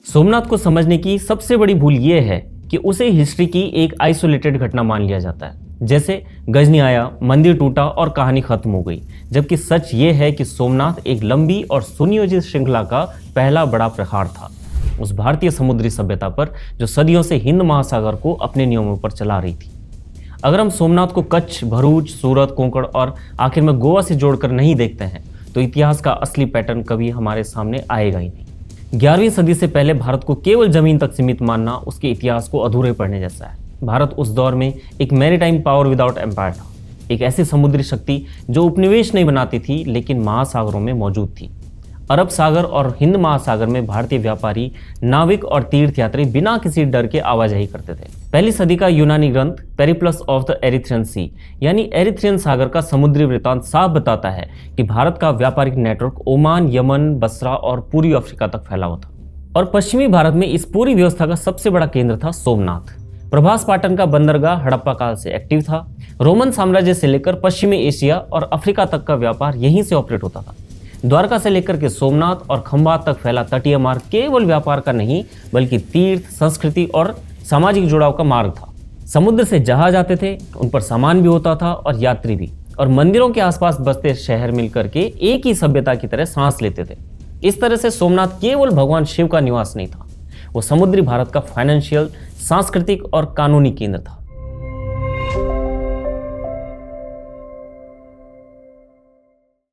सोमनाथ को समझने की सबसे बड़ी भूल यह है कि उसे हिस्ट्री की एक आइसोलेटेड घटना मान लिया जाता है। जैसे गजनी आया, मंदिर टूटा और कहानी खत्म हो गई। जबकि सच ये है कि सोमनाथ एक लंबी और सुनियोजित श्रृंखला का पहला बड़ा प्रहार था उस भारतीय समुद्री सभ्यता पर जो सदियों से हिंद महासागर को अपने नियमों पर चला रही थी। अगर हम सोमनाथ को कच्छ, भरूच, सूरत, कोंकण और आखिर में गोवा से जोड़कर नहीं देखते हैं तो इतिहास का असली पैटर्न कभी हमारे सामने आएगा ही नहीं। 11वीं सदी से पहले भारत को केवल जमीन तक सीमित मानना उसके इतिहास को अधूरे पढ़ने जैसा है। भारत उस दौर में एक मैरीटाइम पावर विदाउट एम्पायर था, एक ऐसी समुद्री शक्ति जो उपनिवेश नहीं बनाती थी लेकिन महासागरों में मौजूद थी। अरब सागर और हिंद महासागर में भारतीय व्यापारी, नाविक और तीर्थयात्री बिना किसी डर के आवाजाही करते थे। पहली सदी का यूनानी ग्रंथ पेरिप्लस ऑफ द एरिथ्रियन सी यानी एरिथ्रियन सागर का समुद्री वृत्तांत साफ बताता है कि भारत का व्यापारिक नेटवर्क ओमान, यमन, बसरा और पूर्वी अफ्रीका तक फैला हुआ था और पश्चिमी भारत में इस पूरी व्यवस्था का सबसे बड़ा केंद्र था सोमनाथ। प्रभास पाटन का बंदरगाह हड़प्पा काल से एक्टिव था। रोमन साम्राज्य से लेकर पश्चिमी एशिया और अफ्रीका तक का व्यापार यहीं से ऑपरेट होता था। द्वारका से लेकर के सोमनाथ और खंभात तक फैला तटीय मार्ग केवल व्यापार का नहीं बल्कि तीर्थ, संस्कृति और सामाजिक जुड़ाव का मार्ग था। समुद्र से जहाज आते थे, उन पर सामान भी होता था और यात्री भी, और मंदिरों के आसपास बसते शहर मिलकर के एक ही सभ्यता की तरह सांस लेते थे। इस तरह से सोमनाथ केवल भगवान शिव का निवास नहीं था, वो समुद्री भारत का फाइनेंशियल, सांस्कृतिक और कानूनी केंद्र था।